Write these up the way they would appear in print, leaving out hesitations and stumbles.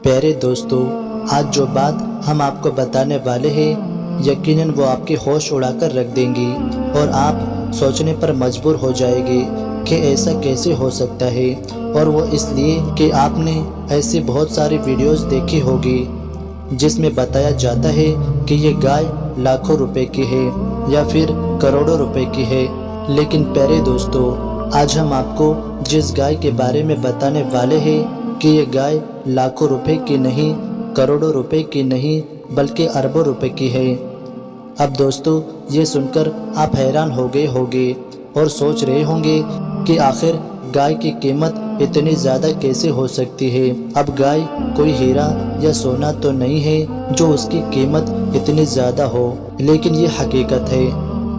پیارے دوستو، آج جو بات ہم آپ کو بتانے والے ہیں یقیناً وہ آپ کے ہوش اڑا کر رکھ دیں گی اور آپ سوچنے پر مجبور ہو جائے گے کہ ایسا کیسے ہو سکتا ہے۔ اور وہ اس لیے کہ آپ نے ایسی بہت ساری ویڈیوز دیکھی ہوگی جس میں بتایا جاتا ہے کہ یہ گائے لاکھوں روپے کی ہے یا پھر کروڑوں روپے کی ہے۔ لیکن پیارے دوستو، آج ہم آپ کو جس گائے کے بارے میں بتانے والے ہیں کہ یہ گائے لاکھوں روپے کی نہیں، کروڑوں روپے کی نہیں بلکہ اربوں روپے کی ہے۔ اب دوستو، یہ سن کر آپ حیران ہو گئے ہوگے اور سوچ رہے ہوں گے کہ آخر گائے کی قیمت اتنی زیادہ کیسے ہو سکتی ہے۔ اب گائے کوئی ہیرا یا سونا تو نہیں ہے جو اس کی قیمت اتنی زیادہ ہو، لیکن یہ حقیقت ہے۔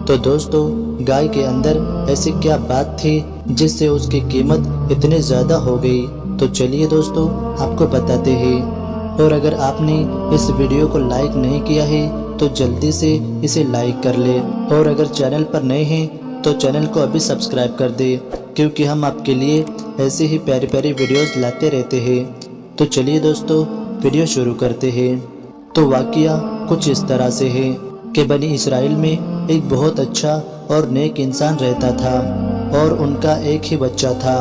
تو دوستو، گائے کے اندر ایسی کیا بات تھی جس سے اس کی قیمت اتنی زیادہ ہو گئی؟ تو چلیے دوستو، آپ کو بتاتے ہیں۔ اور اگر آپ نے اس ویڈیو کو لائک نہیں کیا ہے تو جلدی سے اسے لائک کر لے، اور اگر چینل پر نئے ہیں تو چینل کو ابھی سبسکرائب کر دے، کیونکہ ہم آپ کے لیے ایسے ہی پیاری پیاری ویڈیوز لاتے رہتے ہیں۔ تو چلیے دوستو، ویڈیو شروع کرتے ہیں۔ تو واقعہ کچھ اس طرح سے ہے کہ بنی اسرائیل میں ایک بہت اچھا اور نیک انسان رہتا تھا، اور ان کا ایک ہی بچہ تھا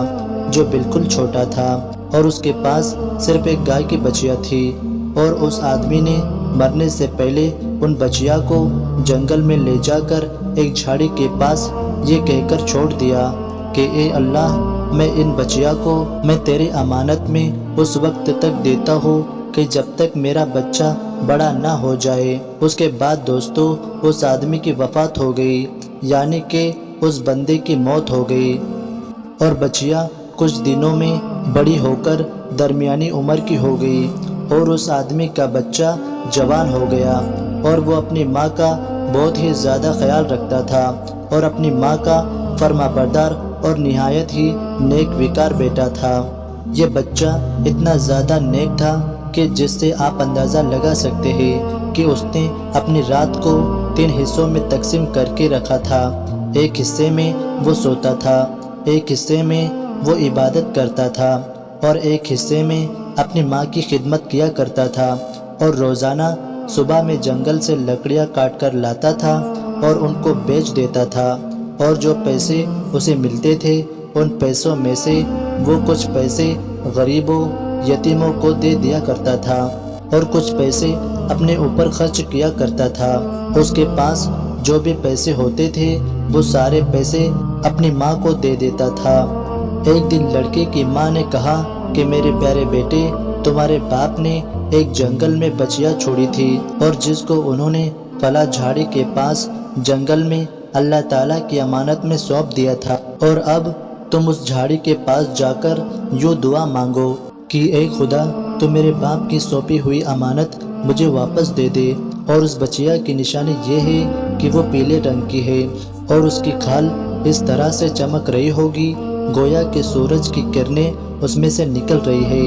جو بالکل چھوٹا تھا، اور اس کے پاس صرف ایک گائے کی بچیا تھی۔ اور اس آدمی نے مرنے سے پہلے ان بچیا کو جنگل میں لے جا کر ایک جھاڑی کے پاس یہ کہہ کر چھوڑ دیا کہ اے اللہ، میں ان بچیا کو میں تیری امانت میں اس وقت تک دیتا ہوں کہ جب تک میرا بچہ بڑا نہ ہو جائے۔ اس کے بعد دوستو، اس آدمی کی وفات ہو گئی، یعنی کہ اس بندے کی موت ہو گئی، اور بچیا کچھ دنوں میں بڑی ہو کر درمیانی عمر کی ہو گئی، اور اس آدمی کا بچہ جوان ہو گیا، اور وہ اپنی ماں کا بہت ہی زیادہ خیال رکھتا تھا، اور اپنی ماں کا فرما بردار اور نہایت ہی نیک وکار بیٹا تھا۔ یہ بچہ اتنا زیادہ نیک تھا کہ جس سے آپ اندازہ لگا سکتے ہیں کہ اس نے اپنی رات کو 3 حصوں میں تقسیم کر کے رکھا تھا۔ ایک حصے میں وہ سوتا تھا، ایک حصے میں وہ عبادت کرتا تھا، اور ایک حصے میں اپنی ماں کی خدمت کیا کرتا تھا، اور روزانہ صبح میں جنگل سے لکڑیاں کاٹ کر لاتا تھا اور ان کو بیچ دیتا تھا، اور جو پیسے اسے ملتے تھے ان پیسوں میں سے وہ کچھ پیسے غریبوں یتیموں کو دے دیا کرتا تھا، اور کچھ پیسے اپنے اوپر خرچ کیا کرتا تھا۔ اس کے پاس جو بھی پیسے ہوتے تھے وہ سارے پیسے اپنی ماں کو دے دیتا تھا۔ ایک دن لڑکے کی ماں نے کہا کہ میرے پیارے بیٹے، تمہارے باپ نے ایک جنگل میں بچیا چھوڑی تھی، اور جس کو انہوں نے فلاں جھاڑی کے پاس جنگل میں اللہ تعالیٰ کی امانت میں سونپ دیا تھا، اور اب تم اس جھاڑی کے پاس جا کر یوں دعا مانگو کہ اے خدا، تو میرے باپ کی سونپی ہوئی امانت مجھے واپس دے دے۔ اور اس بچیا کی نشانی یہ ہے کہ وہ پیلے رنگ کی ہے، اور اس کی کھال اس طرح سے چمک رہی ہوگی گویا کہ سورج کی کرنیں اس میں سے نکل رہی ہے۔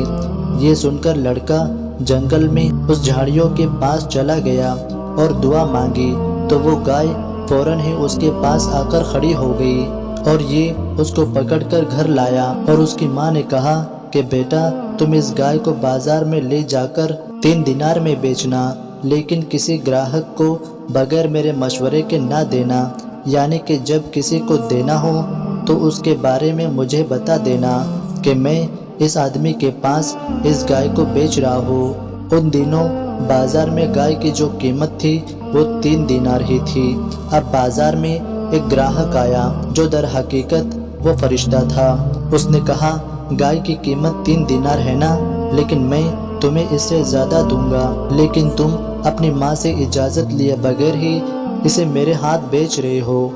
یہ سن کر لڑکا جنگل میں اس جھاڑیوں کے پاس چلا گیا اور دعا مانگی، تو وہ گائے فوراً ہی اس کے پاس آ کر کھڑی ہو گئی، اور یہ اس کو پکڑ کر گھر لایا۔ اور اس کی ماں نے کہا کہ بیٹا، تم اس گائے کو بازار میں لے جا کر 3 دینار میں بیچنا، لیکن کسی گراہک کو بغیر میرے مشورے کے نہ دینا، یعنی کہ جب کسی کو دینا ہو تو اس کے بارے میں مجھے بتا دینا کہ میں اس آدمی کے پاس اس گائے کو بیچ رہا ہوں۔ ان دنوں بازار میں گائے کی جو قیمت تھی وہ 3 دینار ہی تھی۔ اب بازار میں ایک گراہک آیا جو در حقیقت وہ فرشتہ تھا۔ اس نے کہا، گائے کی قیمت 3 دینار ہے نا، لیکن میں تمہیں اس سے زیادہ دوں گا، لیکن تم اپنی ماں سے اجازت لیے بغیر ہی اسے میرے ہاتھ بیچ رہے ہو۔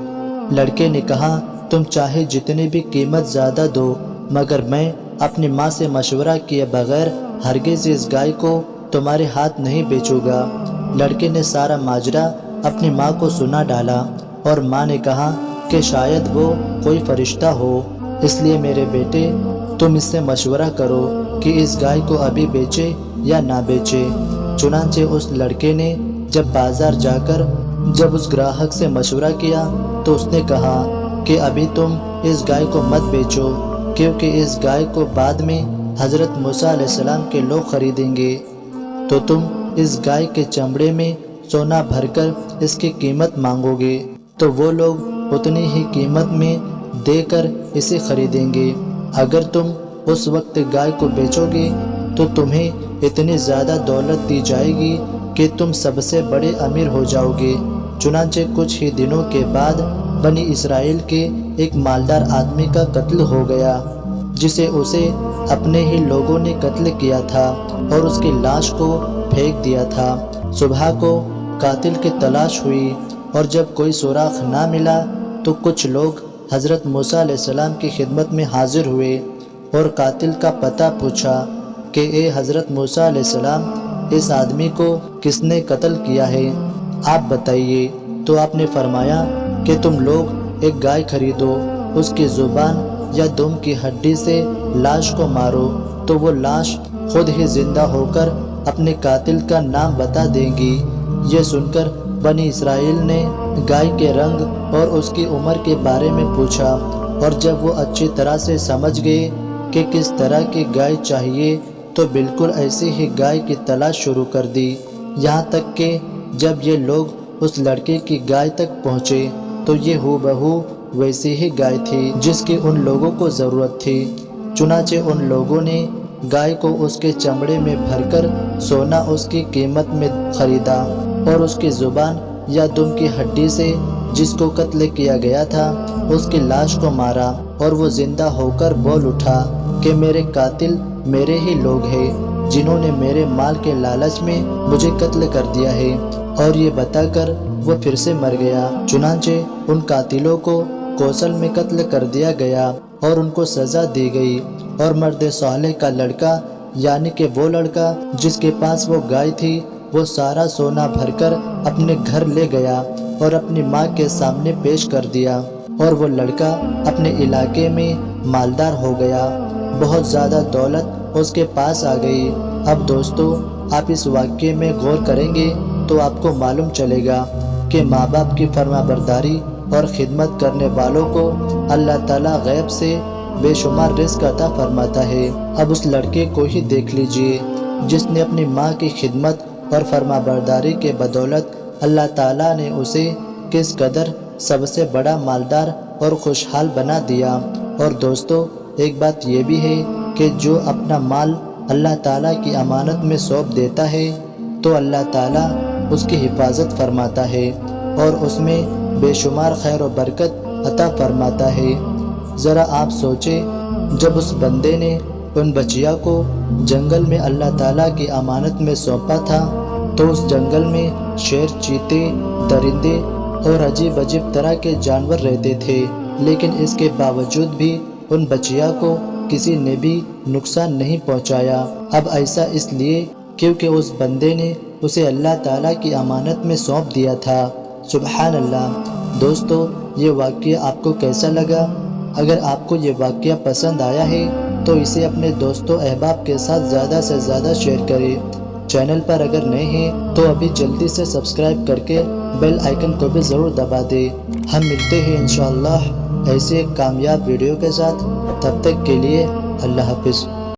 لڑکے نے کہا، تم چاہے جتنی بھی قیمت زیادہ دو، مگر میں اپنی ماں سے مشورہ کیے بغیر ہرگز اس گائے کو تمہارے ہاتھ نہیں بیچوں گا۔ لڑکے نے سارا ماجرا اپنی ماں کو سنا ڈالا، اور ماں نے کہا کہ شاید وہ کوئی فرشتہ ہو، اس لیے میرے بیٹے تم اس سے مشورہ کرو کہ اس گائے کو ابھی بیچے یا نہ بیچے۔ چنانچہ اس لڑکے نے جب بازار جا کر جب اس گراہک سے مشورہ کیا تو اس نے کہا کہ ابھی تم اس گائے کو مت بیچو، کیونکہ اس گائے کو بعد میں حضرت موسیٰ علیہ السلام کے لوگ خریدیں گے تو تم اس گائے کے چمڑے میں سونا بھر کر اس کی قیمت مانگو گے تو وہ لوگ اتنی ہی قیمت میں دے کر اسے خریدیں گے۔ اگر تم اس وقت گائے کو بیچو گے تو تمہیں اتنی زیادہ دولت دی جائے گی کہ تم سب سے بڑے امیر ہو جاؤ گے۔ چنانچہ کچھ ہی دنوں کے بعد بنی اسرائیل کے ایک مالدار آدمی کا قتل ہو گیا جسے اسے اپنے ہی لوگوں نے قتل کیا تھا اور اس کی لاش کو پھینک دیا تھا۔ صبح کو قاتل کی تلاش ہوئی اور جب کوئی سراغ نہ ملا تو کچھ لوگ حضرت موسیٰ علیہ السلام کی خدمت میں حاضر ہوئے اور قاتل کا پتہ پوچھا کہ اے حضرت موسیٰ علیہ السلام، اس آدمی کو کس نے قتل کیا ہے؟ آپ بتائیے۔ تو آپ نے فرمایا کہ تم لوگ ایک گائے خریدو، اس کی زبان یا دم کی ہڈی سے لاش کو مارو تو وہ لاش خود ہی زندہ ہو کر اپنے قاتل کا نام بتا دیں گی۔ یہ سن کر بنی اسرائیل نے گائے کے رنگ اور اس کی عمر کے بارے میں پوچھا، اور جب وہ اچھی طرح سے سمجھ گئے کہ کس طرح کی گائے چاہیے تو بالکل ایسی ہی گائے کی تلاش شروع کر دی، یہاں تک کہ جب یہ لوگ اس لڑکے کی گائے تک پہنچے تو یہ ہو بہو ویسی ہی گائے تھی جس کی ان لوگوں کو ضرورت تھی۔ چنانچہ ان لوگوں نے گائے کو اس کے چمڑے میں بھر کر سونا اس کی قیمت میں خریدا اور اس کی زبان یا دم کی ہڈی سے جس کو قتل کیا گیا تھا اس کی لاش کو مارا، اور وہ زندہ ہو کر بول اٹھا کہ میرے قاتل میرے ہی لوگ ہیں جنہوں نے میرے مال کے لالچ میں مجھے قتل کر دیا ہے، اور یہ بتا کر وہ پھر سے مر گیا۔ چنانچہ ان قاتلوں کو کوسل میں قتل کر دیا گیا اور ان کو سزا دی گئی، اور مرد صالح کا لڑکا یعنی کہ وہ لڑکا جس کے پاس وہ گائے تھی وہ سارا سونا بھر کر اپنے گھر لے گیا اور اپنی ماں کے سامنے پیش کر دیا، اور وہ لڑکا اپنے علاقے میں مالدار ہو گیا، بہت زیادہ دولت اس کے پاس آ گئی۔ اب دوستو، آپ اس واقعے میں غور کریں گے تو آپ کو معلوم چلے گا کہ ماں باپ کی فرما برداری اور خدمت کرنے والوں کو اللہ تعالیٰ غیب سے بے شمار رزق عطا فرماتا ہے۔ اب اس لڑکے کو ہی دیکھ لیجئے جس نے اپنی ماں کی خدمت اور فرما برداری کے بدولت اللہ تعالیٰ نے اسے کس قدر سب سے بڑا مالدار اور خوشحال بنا دیا۔ اور دوستو، ایک بات یہ بھی ہے کہ جو اپنا مال اللہ تعالیٰ کی امانت میں سونپ دیتا ہے تو اللہ تعالیٰ اس کی حفاظت فرماتا ہے اور اس میں بے شمار خیر و برکت عطا فرماتا ہے۔ ذرا آپ سوچیں، جب اس بندے نے ان بچیا کو جنگل میں اللہ تعالیٰ کی امانت میں سونپا تھا تو اس جنگل میں شیر، چیتے، درندے اور عجیب عجیب طرح کے جانور رہتے تھے، لیکن اس کے باوجود بھی ان بچیا کو کسی نے بھی نقصان نہیں پہنچایا۔ اب ایسا اس لیے کیونکہ اس بندے نے اسے اللہ تعالیٰ کی امانت میں سونپ دیا تھا۔ سبحان اللہ۔ دوستو، یہ واقعہ آپ کو کیسا لگا؟ اگر آپ کو یہ واقعہ پسند آیا ہے تو اسے اپنے دوستوں احباب کے ساتھ زیادہ سے زیادہ شیئر کریں۔ چینل پر اگر نئے ہیں تو ابھی جلدی سے سبسکرائب کر کے بیل آئیکن کو بھی ضرور دبا دیں۔ ہم ملتے ہیں انشاءاللہ ایسے ایک کامیاب ویڈیو کے ساتھ، تب تک کے لیے اللہ حافظ۔